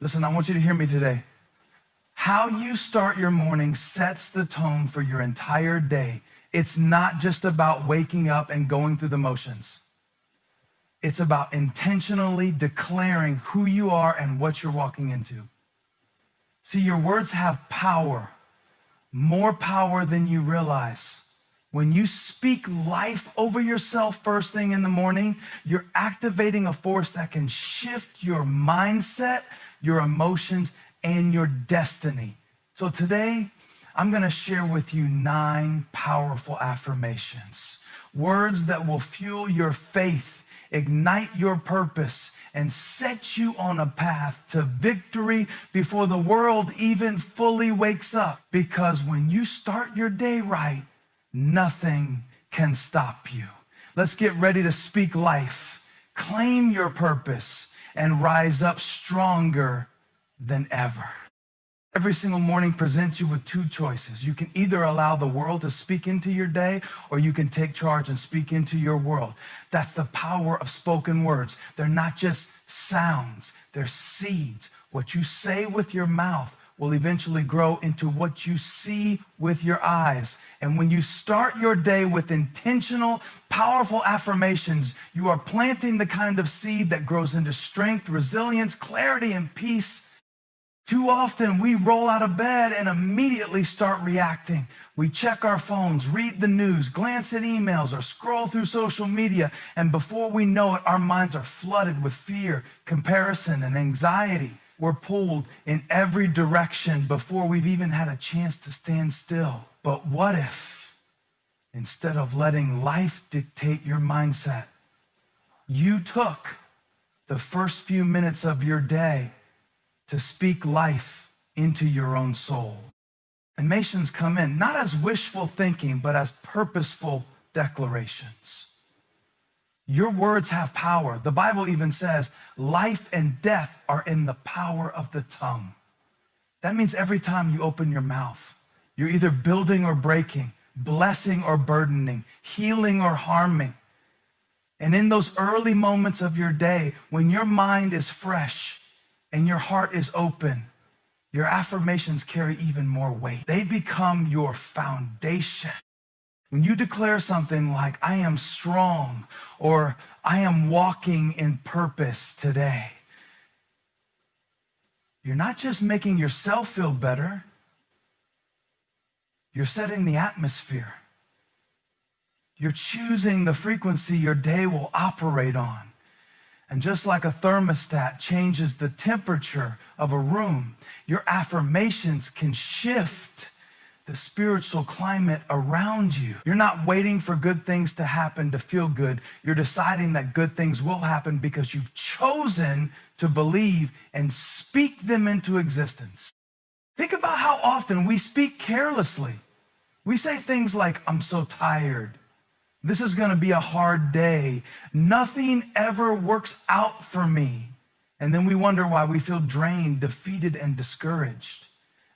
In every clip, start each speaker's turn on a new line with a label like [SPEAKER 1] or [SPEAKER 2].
[SPEAKER 1] Listen, I want you to hear me today. How you start your morning sets the tone for your entire day. It's not just about waking up and going through the motions. It's about intentionally declaring who you are and what you're walking into. See, your words have power, more power than you realize. When you speak life over yourself first thing in the morning, you're activating a force that can shift your mindset, your emotions, and your destiny. So today, I'm gonna share with you 9 powerful affirmations, words that will fuel your faith, ignite your purpose, and set you on a path to victory before the world even fully wakes up. Because when you start your day right, nothing can stop you. Let's get ready to speak life, claim your purpose, and rise up stronger than ever. Every single morning presents you with 2 choices. You can either allow the world to speak into your day, or you can take charge and speak into your world. That's the power of spoken words. They're not just sounds, they're seeds. What you say with your mouth will eventually grow into what you see with your eyes. And when you start your day with intentional, powerful affirmations, you are planting the kind of seed that grows into strength, resilience, clarity, and peace. Too often we roll out of bed and immediately start reacting. We check our phones, read the news, glance at emails, or scroll through social media, and before we know it, our minds are flooded with fear, comparison, and anxiety. We're pulled in every direction before we've even had a chance to stand still. But what if, instead of letting life dictate your mindset, you took the first few minutes of your day to speak life into your own soul? Affirmations come in not as wishful thinking, but as purposeful declarations. Your words have power. The Bible even says life and death are in the power of the tongue. That means every time you open your mouth, you're either building or breaking, blessing or burdening, healing or harming. And in those early moments of your day, when your mind is fresh and your heart is open, your affirmations carry even more weight. They become your foundation. When you declare something like, I am strong, or I am walking in purpose today, you're not just making yourself feel better, you're setting the atmosphere. You're choosing the frequency your day will operate on. And just like a thermostat changes the temperature of a room, your affirmations can shift the spiritual climate around you. You're not waiting for good things to happen to feel good. You're deciding that good things will happen because you've chosen to believe and speak them into existence. Think about how often we speak carelessly. We say things like, I'm so tired. This is gonna be a hard day. Nothing ever works out for me. And then we wonder why we feel drained, defeated, and discouraged.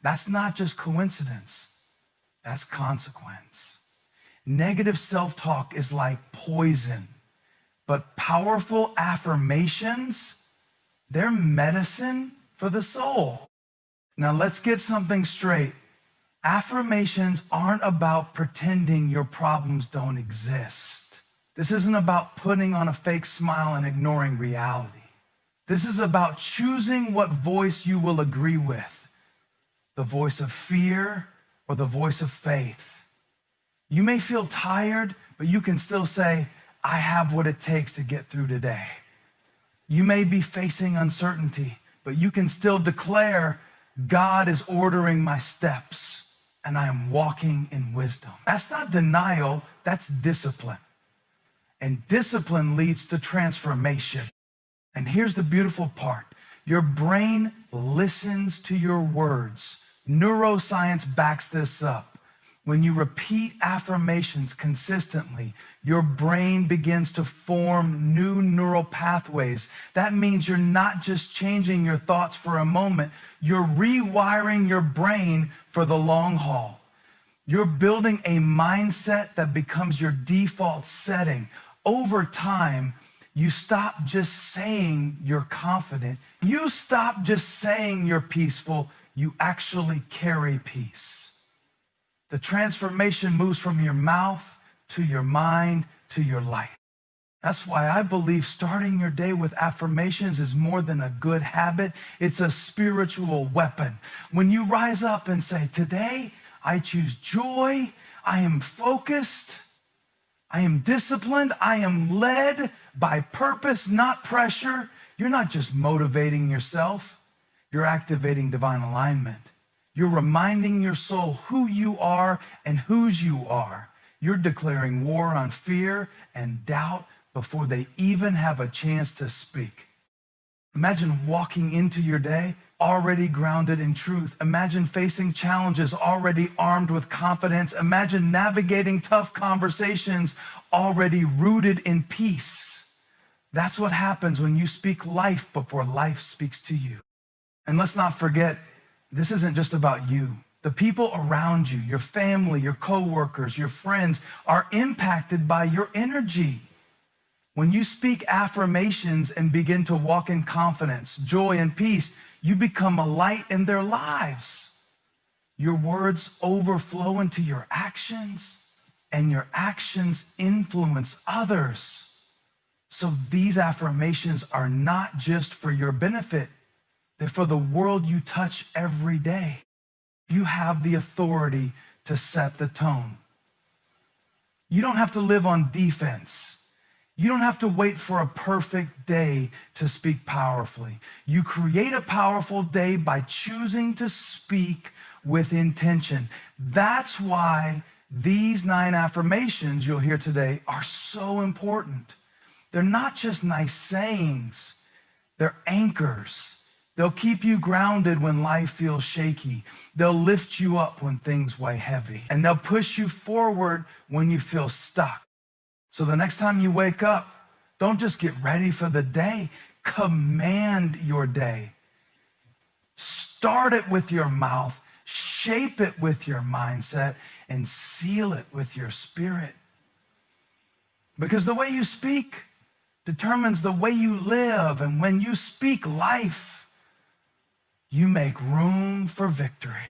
[SPEAKER 1] That's not just coincidence, that's consequence. Negative self-talk is like poison, but powerful affirmations, they're medicine for the soul. Now let's get something straight. Affirmations aren't about pretending your problems don't exist. This isn't about putting on a fake smile and ignoring reality. This is about choosing what voice you will agree with, the voice of fear or the voice of faith. You may feel tired, but you can still say, I have what it takes to get through today. You may be facing uncertainty, but you can still declare, God is ordering my steps, and I am walking in wisdom. That's not denial, that's discipline. And discipline leads to transformation. And here's the beautiful part. Your brain listens to your words. Neuroscience backs this up. When you repeat affirmations consistently, your brain begins to form new neural pathways. That means you're not just changing your thoughts for a moment, you're rewiring your brain for the long haul. You're building a mindset that becomes your default setting. Over time, You stop just saying you're confident. You stop just saying you're peaceful. You actually carry peace. The transformation moves from your mouth to your mind to your life. That's why I believe starting your day with affirmations is more than a good habit. It's a spiritual weapon. When you rise up and say, today I choose joy, I am focused, I am disciplined, I am led by purpose, not pressure. You're not just motivating yourself, you're activating divine alignment. You're reminding your soul who you are and whose you are. You're declaring war on fear and doubt before they even have a chance to speak. Imagine walking into your day already grounded in truth. Imagine facing challenges already armed with confidence. Imagine navigating tough conversations already rooted in peace. That's what happens when you speak life before life speaks to you. And let's not forget, this isn't just about you. The people around you, your family, your coworkers, your friends are impacted by your energy. When you speak affirmations and begin to walk in confidence, joy, and peace, you become a light in their lives. Your words overflow into your actions, and your actions influence others. So these affirmations are not just for your benefit, they're for the world you touch every day. You have the authority to set the tone. You don't have to live on defense. You don't have to wait for a perfect day to speak powerfully. You create a powerful day by choosing to speak with intention. That's why these 9 affirmations you'll hear today are so important. They're not just nice sayings, they're anchors. They'll keep you grounded when life feels shaky. They'll lift you up when things weigh heavy. And they'll push you forward when you feel stuck. So the next time you wake up, don't just get ready for the day. Command your day. Start it with your mouth, shape it with your mindset, and seal it with your spirit. Because the way you speak determines the way you live. And when you speak life, you make room for victory.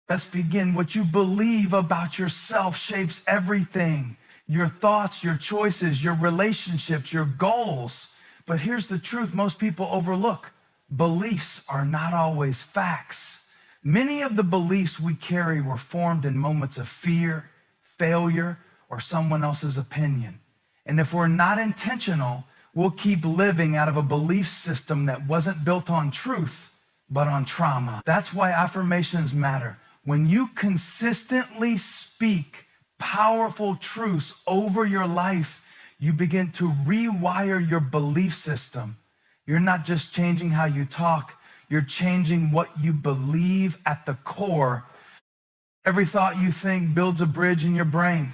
[SPEAKER 1] Let's begin. What you believe about yourself shapes everything. Your thoughts, your choices, your relationships, your goals. But here's the truth most people overlook. Beliefs are not always facts. Many of the beliefs we carry were formed in moments of fear, failure, or someone else's opinion. And if we're not intentional, we'll keep living out of a belief system that wasn't built on truth, but on trauma. That's why affirmations matter. When you consistently speak powerful truths over your life, you begin to rewire your belief system. You're not just changing how you talk, you're changing what you believe at the core. Every thought you think builds a bridge in your brain.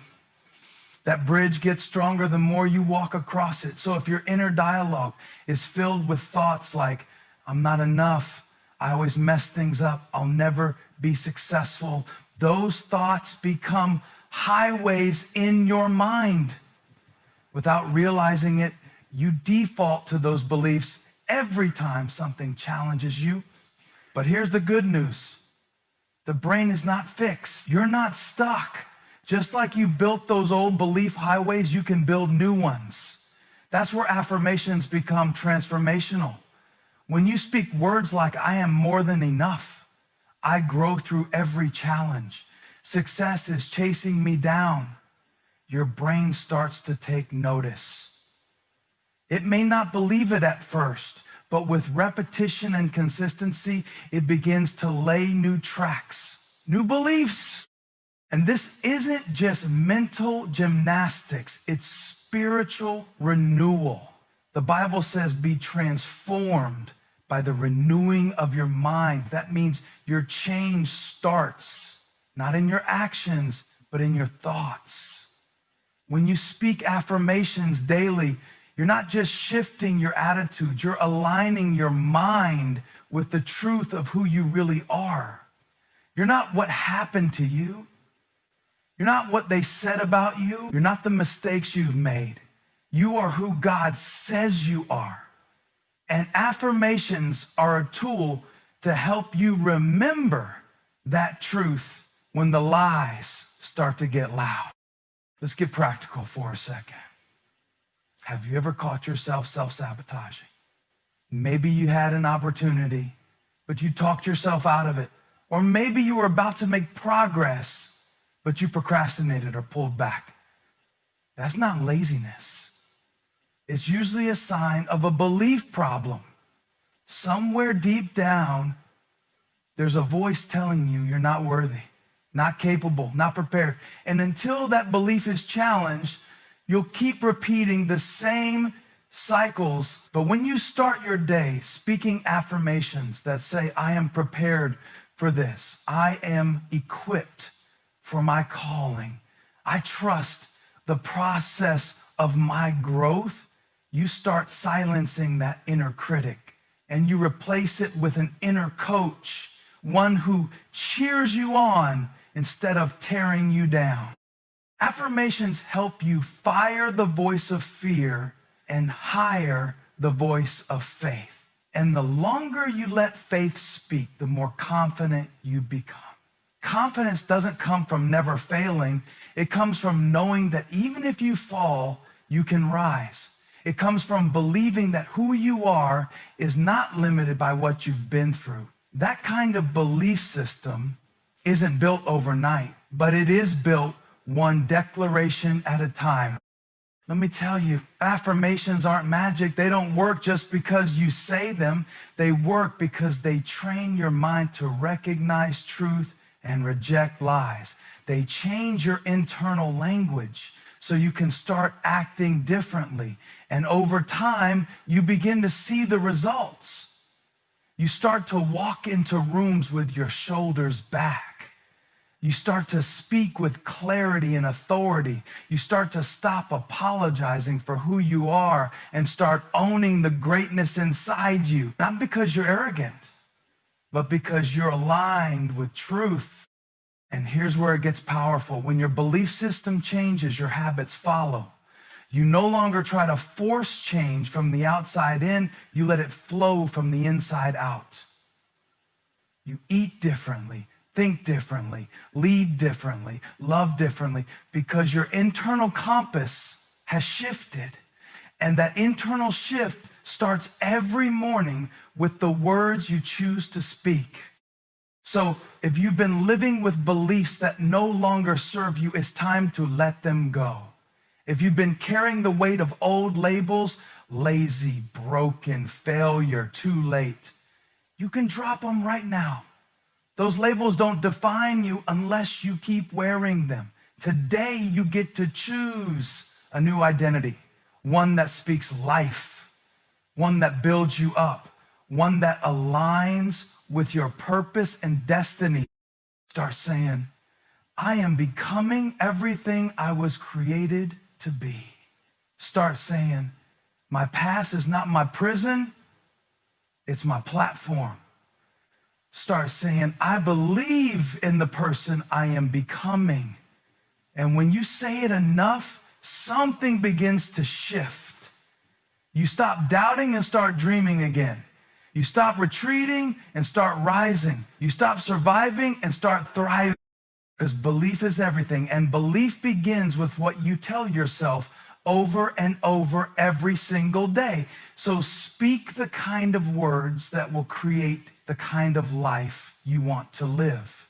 [SPEAKER 1] That bridge gets stronger the more you walk across it. So if your inner dialogue is filled with thoughts like, I'm not enough, I always mess things up, I'll never be successful, those thoughts become highways in your mind. Without realizing it, you default to those beliefs every time something challenges you. But here's the good news. The brain is not fixed. You're not stuck. Just like you built those old belief highways, you can build new ones. That's where affirmations become transformational. When you speak words like, I am more than enough, I grow through every challenge, success is chasing me down, your brain starts to take notice. It may not believe it at first, but with repetition and consistency, it begins to lay new tracks, new beliefs. And this isn't just mental gymnastics, it's spiritual renewal. The Bible says, be transformed by the renewing of your mind. That means your change starts, not in your actions, but in your thoughts. When you speak affirmations daily, you're not just shifting your attitude, you're aligning your mind with the truth of who you really are. You're not what happened to you. You're not what they said about you. You're not the mistakes you've made. You are who God says you are. And affirmations are a tool to help you remember that truth when the lies start to get loud. Let's get practical for a second. Have you ever caught yourself self-sabotaging? Maybe you had an opportunity, but you talked yourself out of it. Or maybe you were about to make progress, but you procrastinated or pulled back. That's not laziness. It's usually a sign of a belief problem. Somewhere deep down, there's a voice telling you you're not worthy, not capable, not prepared. And until that belief is challenged, you'll keep repeating the same cycles. But when you start your day speaking affirmations that say, I am prepared for this, I am equipped for my calling, I trust the process of my growth, you start silencing that inner critic and you replace it with an inner coach, one who cheers you on instead of tearing you down. Affirmations help you fire the voice of fear and hire the voice of faith. And the longer you let faith speak, the more confident you become. Confidence doesn't come from never failing. It comes from knowing that even if you fall, you can rise. It comes from believing that who you are is not limited by what you've been through. That kind of belief system isn't built overnight, but it is built one declaration at a time. Let me tell you, affirmations aren't magic. They don't work just because you say them. They work because they train your mind to recognize truth and reject lies. They change your internal language so you can start acting differently. And over time, you begin to see the results. You start to walk into rooms with your shoulders back. You start to speak with clarity and authority. You start to stop apologizing for who you are and start owning the greatness inside you. Not because you're arrogant, but because you're aligned with truth. And here's where it gets powerful. When your belief system changes, your habits follow. You no longer try to force change from the outside in, you let it flow from the inside out. You eat differently, think differently, lead differently, love differently, because your internal compass has shifted. And that internal shift starts every morning with the words you choose to speak. So if you've been living with beliefs that no longer serve you, it's time to let them go. If you've been carrying the weight of old labels, lazy, broken, failure, too late, you can drop them right now. Those labels don't define you unless you keep wearing them. Today, you get to choose a new identity, one that speaks life, one that builds you up, one that aligns with your purpose and destiny. Start saying, I am becoming everything I was created to be. Start saying, my past is not my prison, it's my platform. Start saying, I believe in the person I am becoming. And when you say it enough, something begins to shift. You stop doubting and start dreaming again. You stop retreating and start rising. You stop surviving and start thriving. Because belief is everything. And belief begins with what you tell yourself over and over every single day. So speak the kind of words that will create the kind of life you want to live.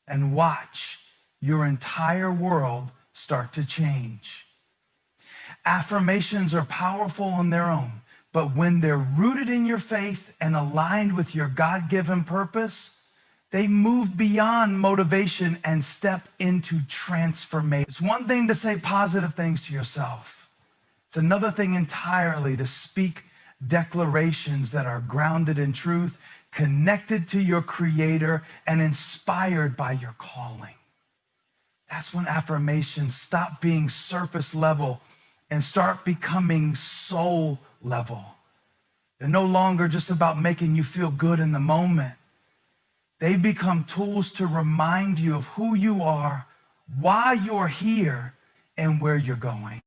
[SPEAKER 1] And watch your entire world start to change. Affirmations are powerful on their own, but when they're rooted in your faith and aligned with your God-given purpose, they move beyond motivation and step into transformation. It's one thing to say positive things to yourself. It's another thing entirely to speak declarations that are grounded in truth, connected to your Creator, and inspired by your calling. That's when affirmations stop being surface level and start becoming soul level. They're no longer just about making you feel good in the moment. They become tools to remind you of who you are, why you're here, and where you're going.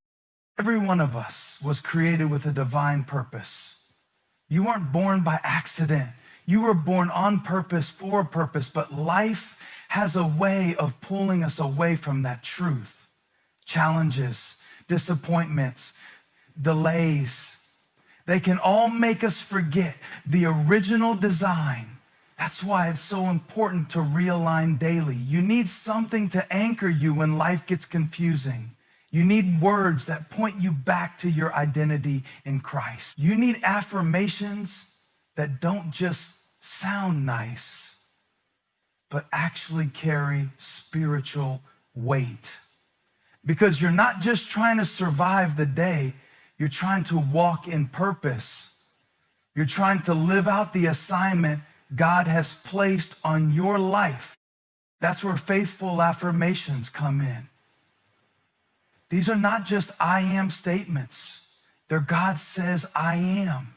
[SPEAKER 1] Every one of us was created with a divine purpose. You weren't born by accident. You were born on purpose, for a purpose, but life has a way of pulling us away from that truth. Challenges, disappointments, delays, they can all make us forget the original design. That's why it's so important to realign daily. You need something to anchor you when life gets confusing. You need words that point you back to your identity in Christ. You need affirmations that don't just sound nice, but actually carry spiritual weight. Because you're not just trying to survive the day, you're trying to walk in purpose. You're trying to live out the assignment God has placed on your life. That's where faithful affirmations come in. These are not just I am statements. They're God says I am.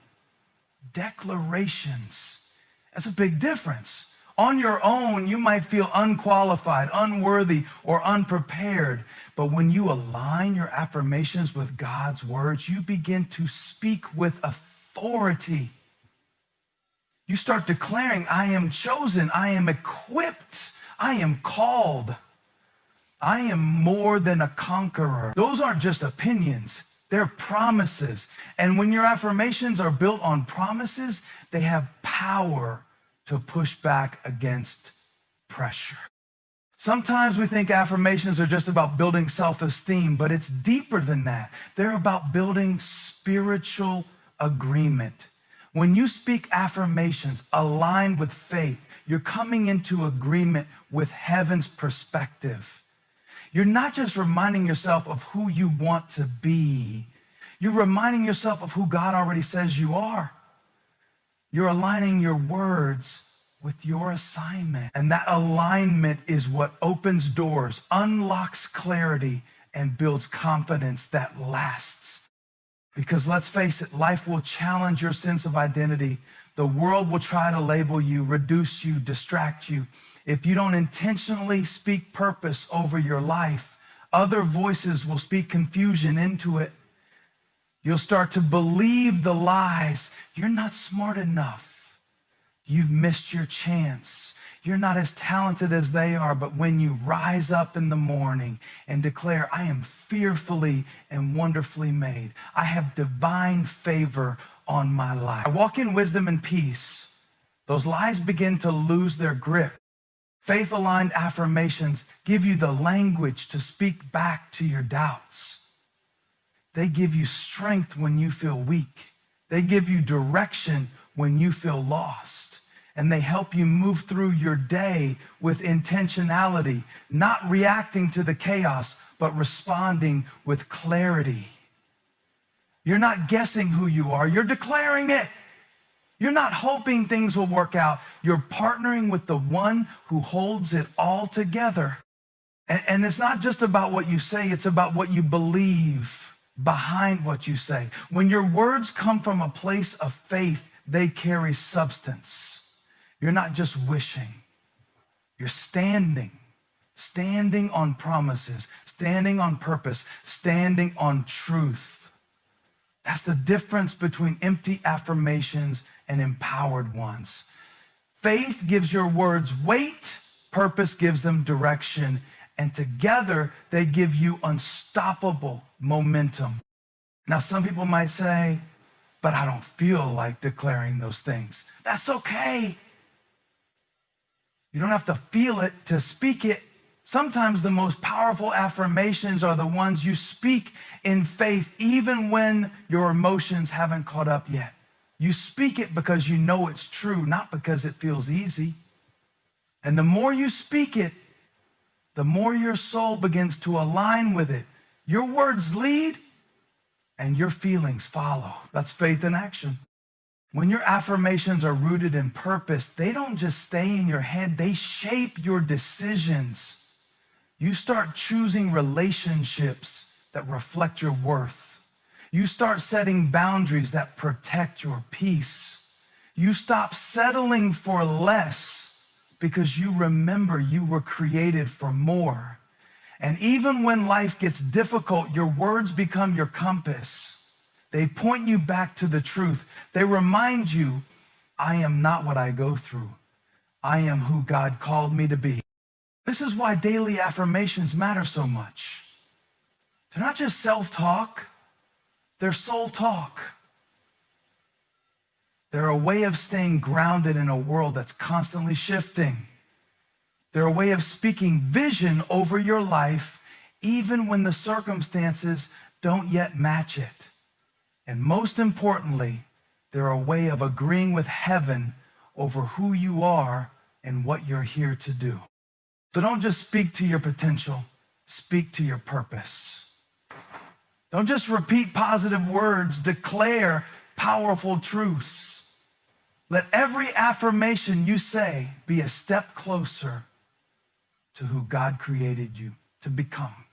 [SPEAKER 1] Declarations. That's a big difference. On your own, you might feel unqualified, unworthy, or unprepared. But when you align your affirmations with God's words, you begin to speak with authority. You start declaring, I am chosen, I am equipped, I am called. I am more than a conqueror. Those aren't just opinions, they're promises. And when your affirmations are built on promises, they have power to push back against pressure. Sometimes we think affirmations are just about building self-esteem, but it's deeper than that. They're about building spiritual agreement. When you speak affirmations aligned with faith, you're coming into agreement with heaven's perspective. You're not just reminding yourself of who you want to be. You're reminding yourself of who God already says you are. You're aligning your words with your assignment. And that alignment is what opens doors, unlocks clarity, and builds confidence that lasts. Because let's face it, life will challenge your sense of identity. The world will try to label you, reduce you, distract you. If you don't intentionally speak purpose over your life, other voices will speak confusion into it. You'll start to believe the lies. You're not smart enough. You've missed your chance. You're not as talented as they are. But when you rise up in the morning and declare, I am fearfully and wonderfully made, I have divine favor on my life, I walk in wisdom and peace, those lies begin to lose their grip. Faith-aligned affirmations give you the language to speak back to your doubts. They give you strength when you feel weak. They give you direction when you feel lost. And they help you move through your day with intentionality, not reacting to the chaos, but responding with clarity. You're not guessing who you are, you're declaring it. You're not hoping things will work out. You're partnering with the one who holds it all together. And it's not just about what you say, it's about what you believe behind what you say. When your words come from a place of faith, they carry substance. You're not just wishing. You're standing on promises, standing on purpose, standing on truth. That's the difference between empty affirmations and empowered ones. Faith gives your words weight, purpose gives them direction, and together they give you unstoppable momentum. Now, some people might say, but I don't feel like declaring those things. That's okay. You don't have to feel it to speak it. Sometimes the most powerful affirmations are the ones you speak in faith, even when your emotions haven't caught up yet. You speak it because you know it's true, not because it feels easy. And the more you speak it, the more your soul begins to align with it. Your words lead and your feelings follow. That's faith in action. When your affirmations are rooted in purpose, they don't just stay in your head, they shape your decisions. You start choosing relationships that reflect your worth. You start setting boundaries that protect your peace. You stop settling for less because you remember you were created for more. And even when life gets difficult, your words become your compass. They point you back to the truth. They remind you, I am not what I go through. I am who God called me to be. This is why daily affirmations matter so much. They're not just self-talk, they're soul talk. They're a way of staying grounded in a world that's constantly shifting. They're a way of speaking vision over your life, even when the circumstances don't yet match it. And most importantly, they're a way of agreeing with heaven over who you are and what you're here to do. So don't just speak to your potential, speak to your purpose. Don't just repeat positive words, declare powerful truths. Let every affirmation you say be a step closer to who God created you to become.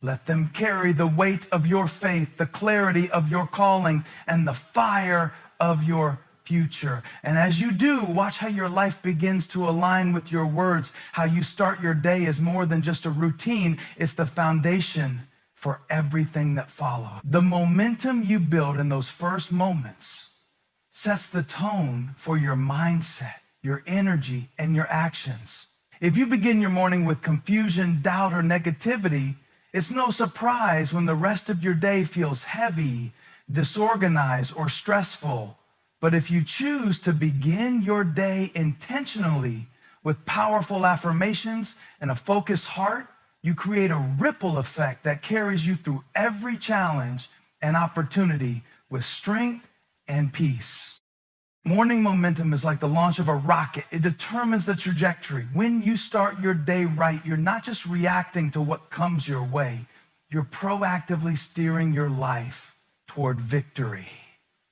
[SPEAKER 1] Let them carry the weight of your faith, the clarity of your calling, and the fire of your future. And as you do, watch how your life begins to align with your words. How you start your day is more than just a routine. It's the foundation for everything that follows. The momentum you build in those first moments sets the tone for your mindset, your energy, and your actions. If you begin your morning with confusion, doubt, or negativity, it's no surprise when the rest of your day feels heavy, disorganized, or stressful. But if you choose to begin your day intentionally with powerful affirmations and a focused heart, you create a ripple effect that carries you through every challenge and opportunity with strength and peace. Morning momentum is like the launch of a rocket. It determines the trajectory. When you start your day right, you're not just reacting to what comes your way. You're proactively steering your life toward victory.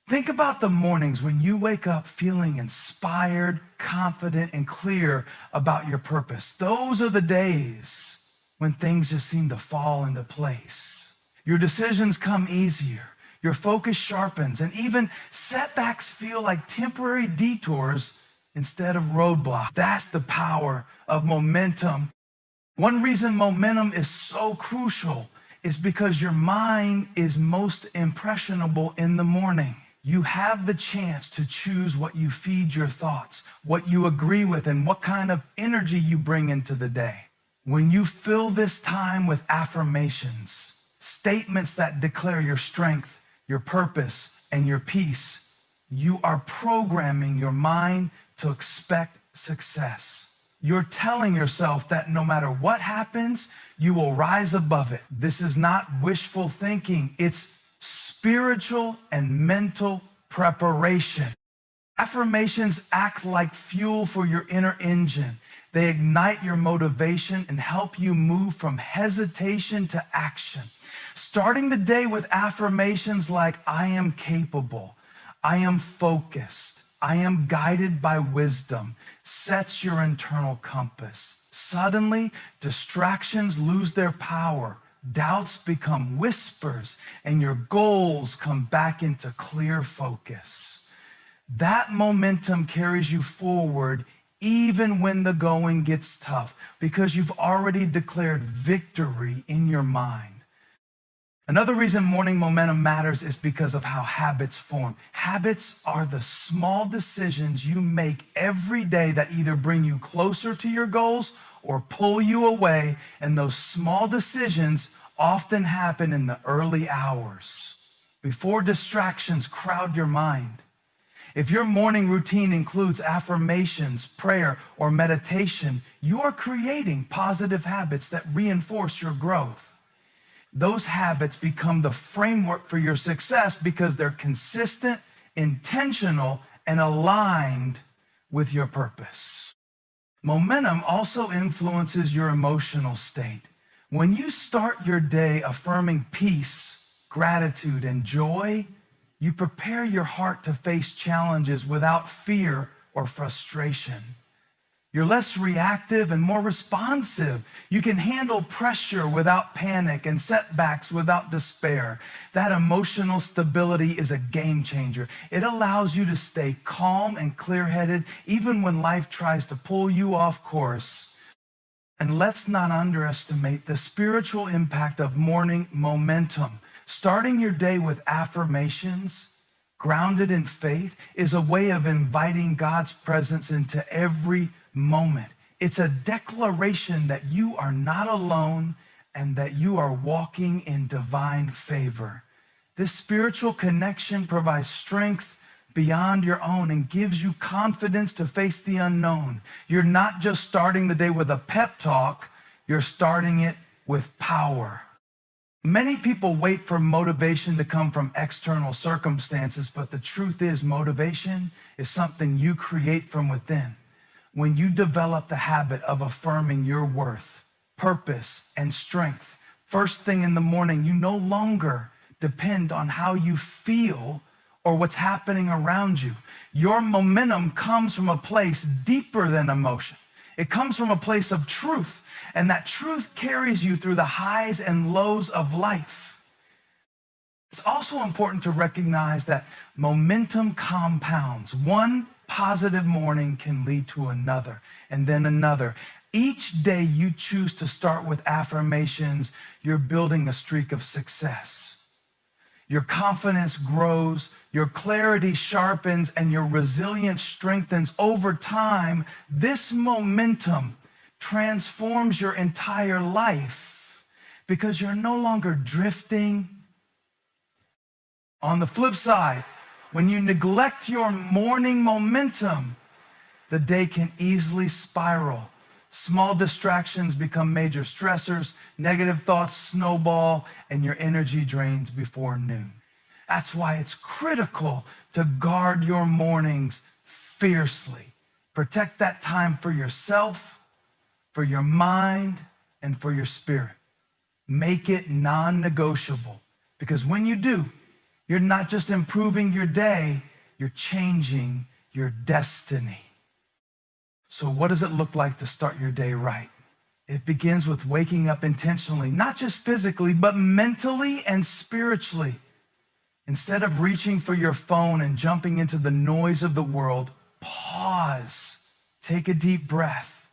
[SPEAKER 1] Think about the mornings when you wake up feeling inspired, confident, and clear about your purpose. Those are the days when things just seem to fall into place. Your decisions come easier. Your focus sharpens, and even setbacks feel like temporary detours instead of roadblocks. That's the power of momentum. One reason momentum is so crucial is because your mind is most impressionable in the morning. You have the chance to choose what you feed your thoughts, what you agree with, and what kind of energy you bring into the day. When you fill this time with affirmations, statements that declare your strength, your purpose, and your peace, you are programming your mind to expect success. You're telling yourself that no matter what happens, you will rise above it. This is not wishful thinking. It's spiritual and mental preparation. Affirmations act like fuel for your inner engine. They ignite your motivation and help you move from hesitation to action. Starting the day with affirmations like, I am capable, I am focused, I am guided by wisdom, sets your internal compass. Suddenly, distractions lose their power, doubts become whispers, and your goals come back into clear focus. That momentum carries you forward even when the going gets tough, because you've already declared victory in your mind. Another reason morning momentum matters is because of how habits form. Habits are the small decisions you make every day that either bring you closer to your goals or pull you away, and those small decisions often happen in the early hours, before distractions crowd your mind. If your morning routine includes affirmations, prayer, or meditation, you are creating positive habits that reinforce your growth. Those habits become the framework for your success because they're consistent, intentional, and aligned with your purpose. Momentum also influences your emotional state. When you start your day affirming peace, gratitude, and joy, you prepare your heart to face challenges without fear or frustration. You're less reactive and more responsive. You can handle pressure without panic and setbacks without despair. That emotional stability is a game changer. It allows you to stay calm and clear-headed even when life tries to pull you off course. And let's not underestimate the spiritual impact of morning momentum. Starting your day with affirmations, grounded in faith, is a way of inviting God's presence into every moment. It's a declaration that you are not alone and that you are walking in divine favor. This spiritual connection provides strength beyond your own and gives you confidence to face the unknown. You're not just starting the day with a pep talk, you're starting it with power. Many people wait for motivation to come from external circumstances, but the truth is motivation is something you create from within. When you develop the habit of affirming your worth, purpose, and strength, first thing in the morning, you no longer depend on how you feel or what's happening around you. Your momentum comes from a place deeper than emotion. It comes from a place of truth, and that truth carries you through the highs and lows of life. It's also important to recognize that momentum compounds. One positive morning can lead to another, and then another. Each day you choose to start with affirmations, you're building a streak of success. Your confidence grows, your clarity sharpens, and your resilience strengthens. Over time, this momentum transforms your entire life because you're no longer drifting. On the flip side, when you neglect your morning momentum, the day can easily spiral. Small distractions become major stressors, negative thoughts snowball, and your energy drains before noon. That's why it's critical to guard your mornings fiercely. Protect that time for yourself, for your mind, and for your spirit. Make it non-negotiable, because when you do, you're not just improving your day, you're changing your destiny. So what does it look like to start your day right? It begins with waking up intentionally, not just physically, but mentally and spiritually. Instead of reaching for your phone and jumping into the noise of the world, pause, take a deep breath,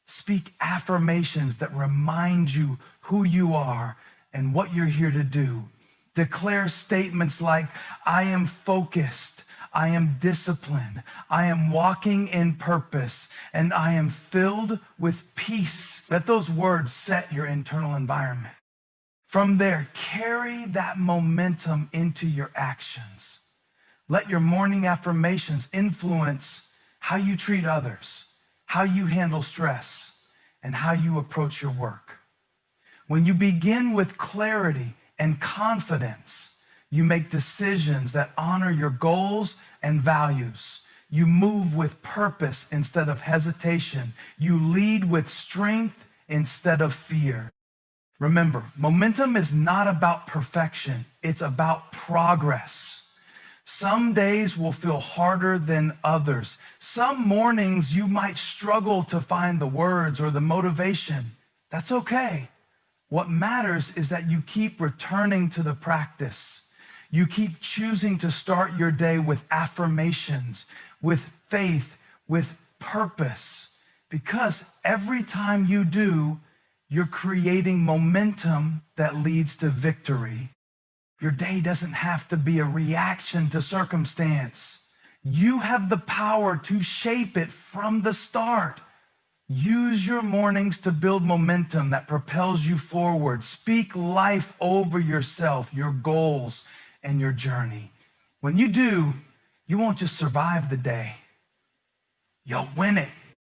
[SPEAKER 1] speak affirmations that remind you who you are and what you're here to do. Declare statements like, I am focused, I am disciplined, I am walking in purpose, and I am filled with peace. Let those words set your internal environment. From there, carry that momentum into your actions. Let your morning affirmations influence how you treat others, how you handle stress, and how you approach your work. When you begin with clarity and confidence, you make decisions that honor your goals and values. You move with purpose instead of hesitation. You lead with strength instead of fear. Remember, momentum is not about perfection. It's about progress. Some days will feel harder than others. Some mornings you might struggle to find the words or the motivation. That's okay. What matters is that you keep returning to the practice. You keep choosing to start your day with affirmations, with faith, with purpose. Because every time you do, you're creating momentum that leads to victory. Your day doesn't have to be a reaction to circumstance. You have the power to shape it from the start. Use your mornings to build momentum that propels you forward. Speak life over yourself, your goals, and your journey. When you do, you won't just survive the day, you'll win it.